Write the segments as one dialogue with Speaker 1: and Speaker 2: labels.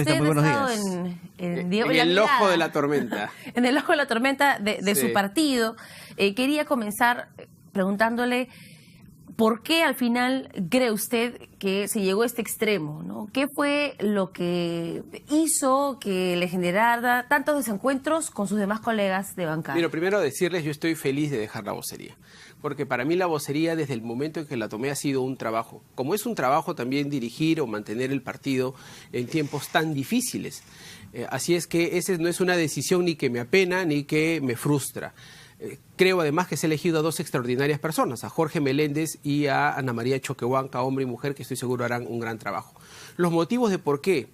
Speaker 1: Usted
Speaker 2: Muy buenos
Speaker 1: ha estado
Speaker 2: días.
Speaker 1: en
Speaker 3: el ojo de la tormenta.
Speaker 1: En el ojo de la tormenta de
Speaker 3: Sí.
Speaker 1: su partido. Quería comenzar preguntándole por qué al final cree usted que se llegó a este extremo, ¿no? ¿Qué fue lo que hizo que le generara tantos desencuentros con sus demás colegas de bancada?
Speaker 3: Mira, primero decirles, yo estoy feliz de dejar la vocería, porque para mí la vocería desde el momento en que la tomé ha sido un trabajo. Como es un trabajo también dirigir o mantener el partido en tiempos tan difíciles. Así es que esa no es una decisión ni que me apena ni que me frustra. Creo además que se ha elegido a dos extraordinarias personas, a Jorge Meléndez y a Ana María Choquehuanca, hombre y mujer, que estoy seguro harán un gran trabajo. Los motivos de por qué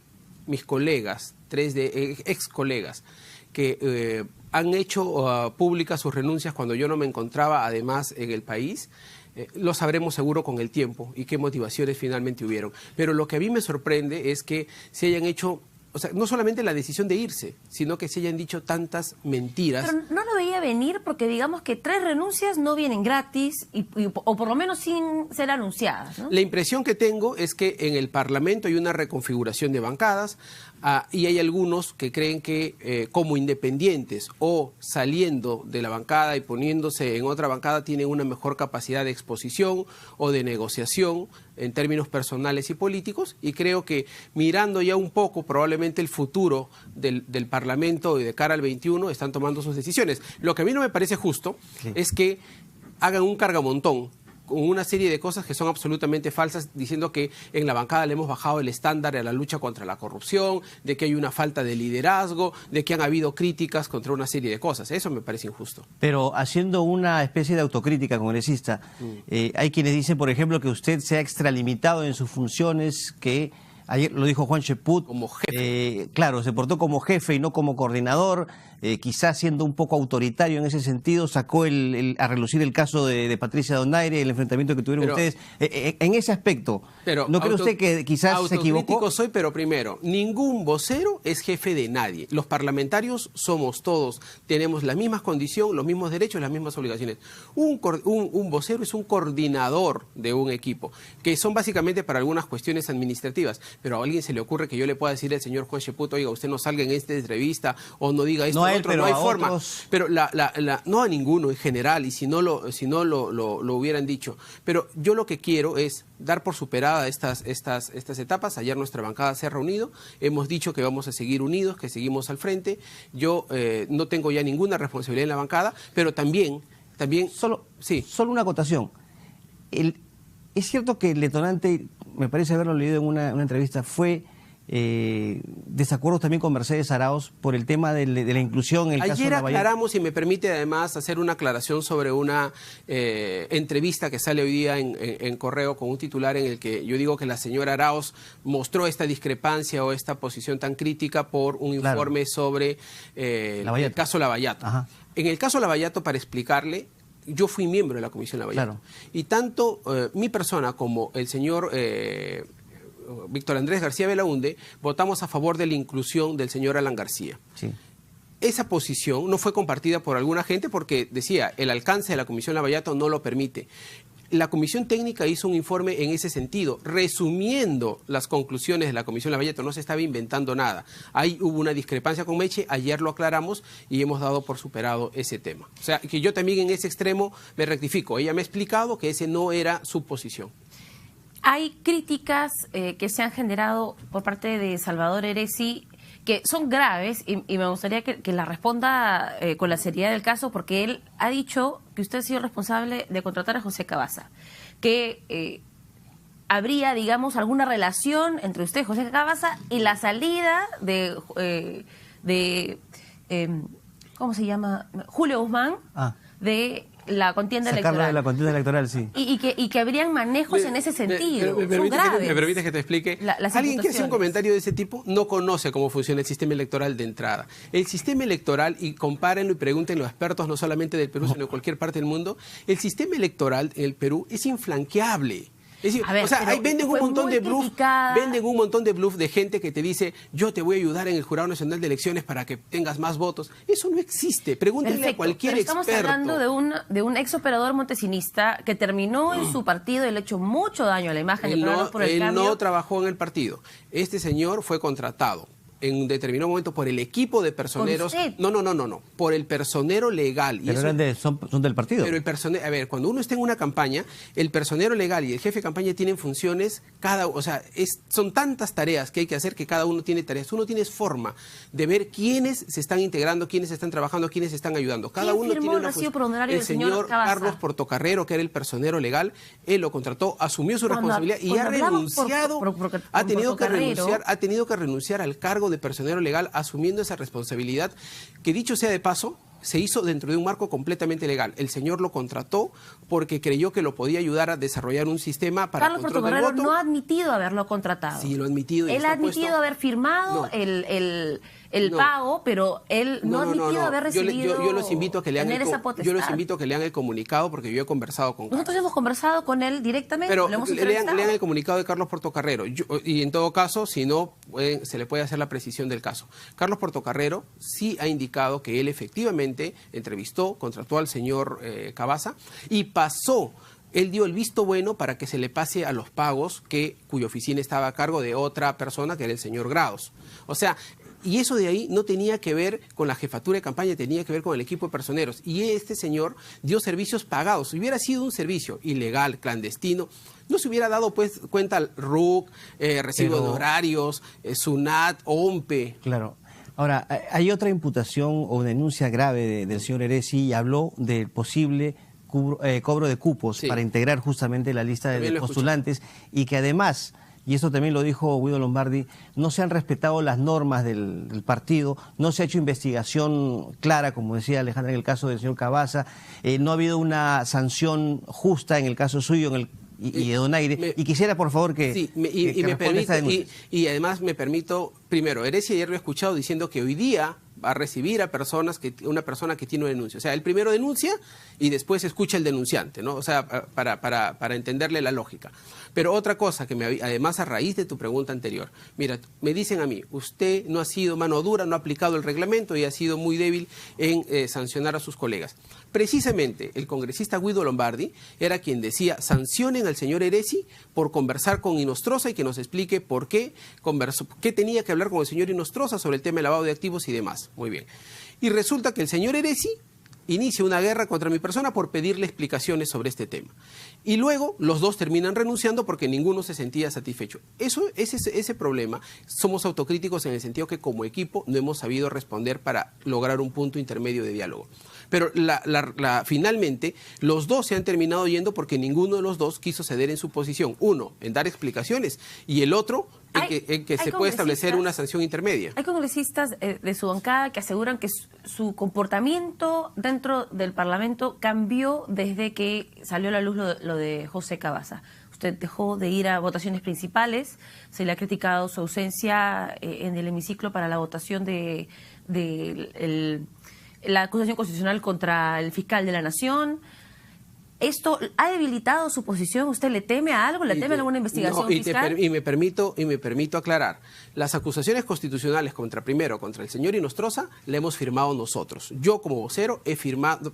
Speaker 3: mis colegas, ex colegas, que han hecho públicas sus renuncias cuando yo no me encontraba además en el país, lo sabremos seguro con el tiempo y qué motivaciones finalmente hubieron. Pero lo que a mí me sorprende es que se hayan hecho, o sea, no solamente la decisión de irse, sino que se hayan dicho tantas mentiras.
Speaker 1: Pero no lo veía venir porque digamos que 3 renuncias no vienen gratis o por lo menos sin ser anunciadas, ¿no?
Speaker 3: La impresión que tengo es que en el Parlamento hay una reconfiguración de bancadas y hay algunos que creen que como independientes o saliendo de la bancada y poniéndose en otra bancada tienen una mejor capacidad de exposición o de negociación en términos personales y políticos, y creo que mirando ya un poco probablemente el futuro del Parlamento y de cara al 21 están tomando sus decisiones. Lo que a mí no me parece justo es que hagan un cargamontón con una serie de cosas que son absolutamente falsas, diciendo que en la bancada le hemos bajado el estándar a la lucha contra la corrupción, de que hay una falta de liderazgo, de que han habido críticas contra una serie de cosas. Eso me parece injusto.
Speaker 2: Pero haciendo una especie de autocrítica congresista, hay quienes dicen, por ejemplo, que usted se ha extralimitado en sus funciones, que ayer lo dijo Juan Cheput.
Speaker 3: Como jefe.
Speaker 2: Claro, se portó como jefe y no como coordinador. Quizás siendo un poco autoritario en ese sentido, sacó a relucir el caso de Patricia Donaire, el enfrentamiento que tuvieron ustedes. En ese aspecto, ¿no cree usted que quizás se equivocó?
Speaker 3: Autocrítico soy, pero primero, ningún vocero es jefe de nadie. Los parlamentarios somos todos, tenemos las mismas condiciones, los mismos derechos, las mismas obligaciones. Un vocero es un coordinador de un equipo, que son básicamente para algunas cuestiones administrativas, pero a alguien se le ocurre que yo le pueda decir al señor Juan Cheput, oiga, usted no salga en esta entrevista o no diga esto. No hay forma. Otros... Pero no a ninguno en general, y si no lo hubieran dicho. Pero yo lo que quiero es dar por superada estas etapas. Ayer nuestra bancada se ha reunido, hemos dicho que vamos a seguir unidos, que seguimos al frente. Yo no tengo ya ninguna responsabilidad en la bancada, pero también
Speaker 2: Solo una acotación. Es cierto que el detonante, me parece haberlo leído en una entrevista, fue desacuerdos también con Mercedes Arauz por el tema de la inclusión en el caso de
Speaker 3: Ayer
Speaker 2: Lavallato.
Speaker 3: aclaramos, y me permite además hacer una aclaración sobre una entrevista que sale hoy día en Correo con un titular en el que yo digo que la señora Arauz mostró esta discrepancia o esta posición tan crítica por un informe sobre el caso Lavallato. Ajá. En el caso Lavallato, para explicarle, yo fui miembro de la Comisión Lavallato. Claro. Y tanto mi persona como el señor Víctor Andrés García Belaunde votamos a favor de la inclusión del señor Alan García. Sí. Esa posición no fue compartida por alguna gente porque decía, el alcance de la Comisión Lavallato no lo permite. La Comisión Técnica hizo un informe en ese sentido, resumiendo las conclusiones de la Comisión Lavallato, no se estaba inventando nada. Ahí hubo una discrepancia con Meche, ayer lo aclaramos y hemos dado por superado ese tema. O sea, que yo también en ese extremo me rectifico. Ella me ha explicado que ese no era su posición.
Speaker 1: Hay críticas que se han generado por parte de Salvador Heresi que son graves y me gustaría que la responda con la seriedad del caso, porque él ha dicho que usted ha sido responsable de contratar a José Cavazza, que habría, digamos, alguna relación entre usted, José Cavazza, y la salida de ¿cómo se llama? Julio Guzmán, de la contienda electoral.
Speaker 2: De la contienda electoral, sí.
Speaker 1: Y que habrían manejos en ese sentido.
Speaker 3: ¿Me permites que te explique? Alguien que hace un comentario de ese tipo no conoce cómo funciona el sistema electoral de entrada. El sistema electoral, y compárenlo y pregúntenlo a expertos no solamente del Perú, sino de cualquier parte del mundo, el sistema electoral en el Perú es inflanqueable. Es decir, o sea, ahí venden un montón de bluff de gente que te dice, yo te voy a ayudar en el Jurado Nacional de Elecciones para que tengas más votos. Eso no existe. Pregúntenle a cualquier experto.
Speaker 1: Estamos hablando de un ex operador montesinista que terminó en su partido y le ha hecho mucho daño a la imagen de Parados por el Cambio.
Speaker 3: Él no trabajó en el partido. Este señor fue contratado en un determinado momento por el equipo de personeros. No, por el personero legal.
Speaker 2: Pero son del partido.
Speaker 3: Pero el personero, a ver, cuando uno está en una campaña, el personero legal y el jefe de campaña tienen funciones, son tantas tareas que hay que hacer que cada uno tiene tareas. Uno tiene forma de ver quiénes se están integrando, quiénes están trabajando, quiénes están ayudando. Cada uno tiene una función. El señor Carlos Portocarrero, que era el personero legal, él lo contrató, asumió su responsabilidad y ha renunciado, ha tenido que renunciar al cargo de personero legal, asumiendo esa responsabilidad que, dicho sea de paso, se hizo dentro de un marco completamente legal. El señor lo contrató porque creyó que lo podía ayudar a desarrollar un sistema para
Speaker 1: Carlos Portocarrero no ha admitido haberlo contratado.
Speaker 3: Sí, lo ha admitido.
Speaker 1: Él ha admitido haber firmado el pago, pero él no ha admitido haber recibido.
Speaker 3: Yo los invito a que lean el comunicado, porque yo he conversado con
Speaker 1: Nosotros hemos conversado con él directamente.
Speaker 3: Pero lean el comunicado de Carlos Portocarrero. Y en todo caso, si no, se le puede hacer la precisión del caso. Carlos Portocarrero sí ha indicado que él efectivamente entrevistó, contrató al señor Cavazza y pasó. Él dio el visto bueno para que se le pase a los pagos cuya oficina estaba a cargo de otra persona, que era el señor Grados. O sea, y eso de ahí no tenía que ver con la jefatura de campaña, tenía que ver con el equipo de personeros. Y este señor dio servicios pagados. Si hubiera sido un servicio ilegal, clandestino, no se hubiera dado pues cuenta al RUC, recibo de horarios, SUNAT, OMPE.
Speaker 2: Claro. Ahora, hay otra imputación o una denuncia grave del señor Eresi y habló del posible cobro de cupos para integrar justamente la lista de postulantes y que además, y eso también lo dijo Guido Lombardi, no se han respetado las normas del partido, no se ha hecho investigación clara, como decía Alejandra en el caso del señor Cavazza, no ha habido una sanción justa en el caso suyo, y de Donaire, y quisiera por favor que
Speaker 3: y además me permito, primero, Eresi ayer lo he escuchado diciendo que hoy día va a recibir a una persona que tiene una denuncia. O sea, él primero denuncia y después escucha el denunciante, ¿no? O sea, para entenderle la lógica. Pero otra cosa que además a raíz de tu pregunta anterior, mira, me dicen a mí, usted no ha sido mano dura, no ha aplicado el reglamento y ha sido muy débil en sancionar a sus colegas. Precisamente el congresista Guido Lombardi era quien decía, sancionen al señor Eresi por conversar con Inostroza y que nos explique por qué tenía que hablar con el señor Inostroza sobre el tema del lavado de activos y demás. Muy bien. Y resulta que el señor Eresi inicia una guerra contra mi persona por pedirle explicaciones sobre este tema. Y luego los dos terminan renunciando porque ninguno se sentía satisfecho. Ese problema, somos autocríticos en el sentido que como equipo no hemos sabido responder para lograr un punto intermedio de diálogo. Pero finalmente los dos se han terminado yendo porque ninguno de los dos quiso ceder en su posición. Uno, en dar explicaciones, y el otro en que se puede establecer una sanción intermedia.
Speaker 1: Hay congresistas de su bancada que aseguran que su comportamiento dentro del Parlamento cambió desde que salió a la luz lo de José Cavazza. Usted dejó de ir a votaciones principales, se le ha criticado su ausencia en el hemiciclo para la votación de la acusación constitucional contra el fiscal de la Nación. ¿Esto ha debilitado su posición? ¿Usted le teme a algo? ¿Le teme a alguna investigación fiscal?
Speaker 3: Y me permito aclarar. Las acusaciones constitucionales contra el señor Inostroza la hemos firmado nosotros. Yo como vocero he firmado,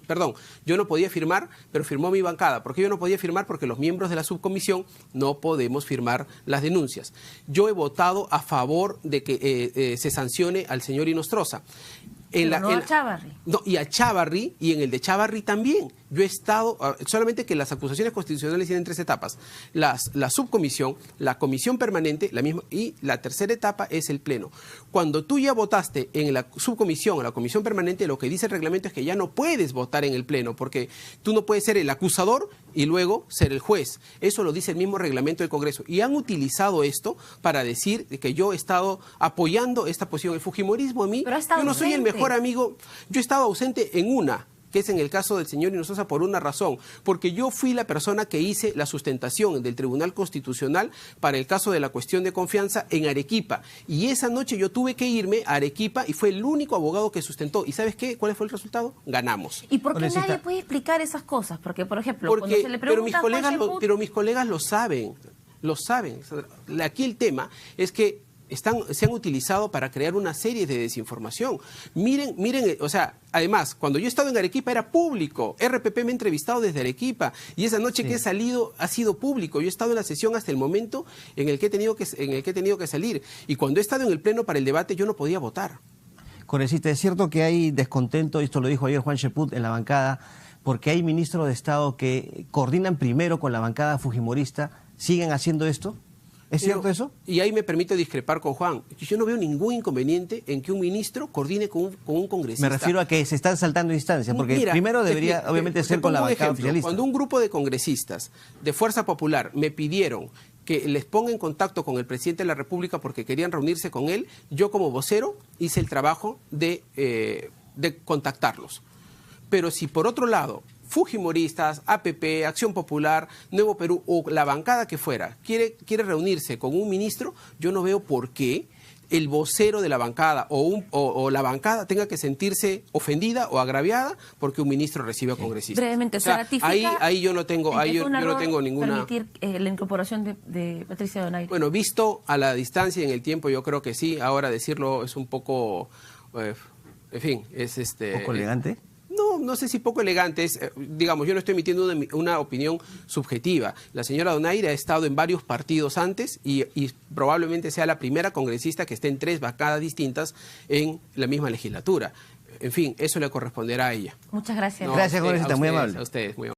Speaker 3: yo no podía firmar, pero firmó mi bancada. ¿Por qué yo no podía firmar? Porque los miembros de la subcomisión no podemos firmar las denuncias. Yo he votado a favor de que se sancione al señor Inostroza.
Speaker 1: A Chávarri.
Speaker 3: No, y a Chávarri, y en el de Chávarri también. Yo he estado, solamente que las acusaciones constitucionales tienen 3 etapas. La subcomisión, la comisión permanente, la misma, y la tercera etapa es el pleno. Cuando tú ya votaste en la subcomisión, en la comisión permanente, lo que dice el reglamento es que ya no puedes votar en el pleno, porque tú no puedes ser el acusador y luego ser el juez. Eso lo dice el mismo reglamento del Congreso. Y han utilizado esto para decir que yo he estado apoyando esta posición. El fujimorismo a mí, yo no soy el mejor amigo. Yo he estado ausente en una, que es en el caso del señor Hinojosa por una razón, porque yo fui la persona que hice la sustentación del Tribunal Constitucional para el caso de la cuestión de confianza en Arequipa. Y esa noche yo tuve que irme a Arequipa y fue el único abogado que sustentó. ¿Y sabes qué? ¿Cuál fue el resultado? Ganamos.
Speaker 1: ¿Y por qué nadie puede explicar esas cosas? Porque, por ejemplo, cuando se le pregunta
Speaker 3: pero mis colegas lo saben. Lo saben. Aquí el tema es que se han utilizado para crear una serie de desinformación. Miren, o sea, además, cuando yo he estado en Arequipa era público. RPP me ha entrevistado desde Arequipa y esa noche que he salido ha sido público. Yo he estado en la sesión hasta el momento en el que he tenido que salir. Y cuando he estado en el pleno para el debate yo no podía votar.
Speaker 2: Congresista, es cierto que hay descontento, esto lo dijo ayer Juan Cheput en la bancada, porque hay ministros de Estado que coordinan primero con la bancada fujimorista. ¿Siguen haciendo esto? ¿Es cierto eso?
Speaker 3: Y ahí me permito discrepar con Juan. Yo no veo ningún inconveniente en que un ministro coordine con un congresista.
Speaker 2: Me refiero a que se están saltando distancias, porque primero debería obviamente ser con la bancada oficialista.
Speaker 3: Cuando un grupo de congresistas de Fuerza Popular me pidieron que les ponga en contacto con el presidente de la República porque querían reunirse con él, yo como vocero hice el trabajo de contactarlos. Pero si por otro lado fujimoristas, APP, Acción Popular, Nuevo Perú o la bancada que fuera quiere reunirse con un ministro, yo no veo por qué el vocero de la bancada o la bancada tenga que sentirse ofendida o agraviada porque un ministro recibe a congresistas.
Speaker 1: Brevemente, ¿se ratifica?
Speaker 3: Ahí yo no tengo, yo no tengo ninguna...
Speaker 1: permitir la incorporación de Patricia Donaire.
Speaker 3: Bueno, visto a la distancia y en el tiempo, yo creo que sí. Ahora decirlo es un poco, en fin, es
Speaker 2: ¿Un poco elegante?
Speaker 3: No sé si poco elegante, digamos, yo no estoy emitiendo una opinión subjetiva. La señora Donaire ha estado en varios partidos antes y probablemente sea la primera congresista que esté en 3 bancadas distintas en la misma legislatura. En fin, eso le corresponderá a ella.
Speaker 1: Muchas gracias.
Speaker 2: Gracias, congresista, muy amable.
Speaker 3: A ustedes, muy amable.